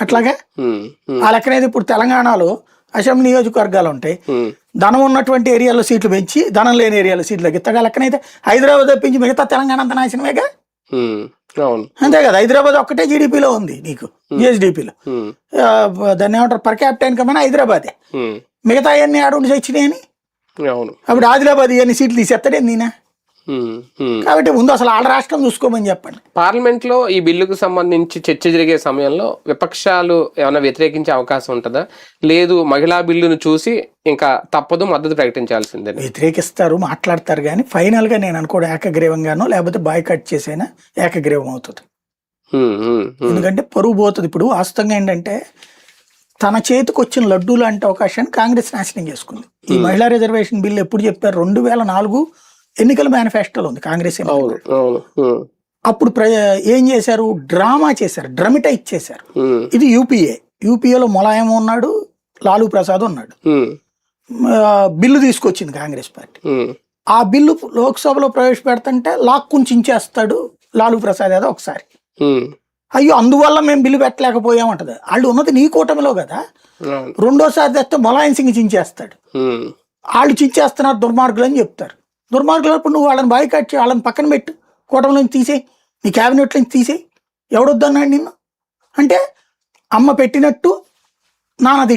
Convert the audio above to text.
అట్లాగే ఆ లెక్కనైతే ఇప్పుడు తెలంగాణలో అసెంబ్లీ నియోజకవర్గాలు ఉంటాయి, ధనం ఉన్నటువంటి ఏరియాలో సీట్లు పెంచి ధనం లేని ఏరియాలో సీట్లు తగ్గిస్తాడు. లెక్కనైతే హైదరాబాద్ తప్పించి మిగతా తెలంగాణ అంత నాశనమేగా. అంతే కదా, హైదరాబాద్ ఒక్కటే జీడిపిలో ఉంది నీకు, జిఎస్డిపిలో. దాన్ని ఏమంటారు, పర్ క్యాపిటల్ ఇన్కమ్ అని హైదరాబాదే. మిగతా అన్ని ఆడుండి వచ్చినాయని అప్పుడు ఆదిలాబాద్ ఇవన్నీ సీట్లు తీసేస్తాడే నేనా. కాబట్టి ముందు అసలు ఆడ రాష్ట్రం చూసుకోమని చెప్పండి. పార్లమెంట్ లో ఈ బిల్లుకు సంబంధించి చర్చ జరిగే సమయంలో విపక్షాలు ఏమైనా వ్యతిరేకించే అవకాశం ఉంటుందా? లేదు మహిళా బిల్లును చూసి ఇంకా తప్పదు మద్దతు ప్రకటించాల్సిందే? వ్యతిరేకిస్తారు, మాట్లాడతారు, కానీ ఫైనల్ గా నేను అనుకోవడం ఏకగ్రీవంగానో లేకపోతే బాయ్కాట్ చేసైనా ఏకగ్రీవం అవుతుంది. ఎందుకంటే పరువు పోతుంది. ఇప్పుడు వాస్తవంగా ఏంటంటే తన చేతికి వచ్చిన లడ్డూ లాంటి అవకాశాన్ని కాంగ్రెస్ నాశనం చేసుకుంది. ఈ మహిళా రిజర్వేషన్ బిల్లు ఎప్పుడు చెప్పారు? 2004 ఎన్నికల మేనిఫెస్టోలో ఉంది కాంగ్రెస్. అప్పుడు ఏం చేశారు? డ్రామా చేశారు, డ్రమిటైజ్ చేశారు. ఇది యూపీఏలో ములాయం ఉన్నాడు, లాలూ ప్రసాద్ ఉన్నాడు. బిల్లు తీసుకొచ్చింది కాంగ్రెస్ పార్టీ. ఆ బిల్లు లోక్సభలో ప్రవేశపెడుతుంటే లాక్కుని చించేస్తాడు లాలూ ప్రసాద్ యాదవ్ ఒకసారి. అయ్యో అందువల్ల మేము బిల్లు పెట్టలేకపోయామంటది. వాళ్ళు ఉన్నది నీ కూటమిలో కదా. రెండోసారి తెస్తే ములాయం సింగ్ చించేస్తాడు. వాళ్ళు చించేస్తున్నారు దుర్మార్గులు అని చెప్తారు. దుర్మార్గులు అప్పుడు నువ్వు వాళ్ళని బాయ్కాట్ చేయి, వాళ్ళని పక్కన పెట్టు, కూటమి నుంచి తీసేయి, నీ క్యాబినెట్ నుంచి తీసేయి. ఎవడొద్దన్నాడు నిన్ను? అంటే అమ్మ పెట్టినట్టు నాన్నది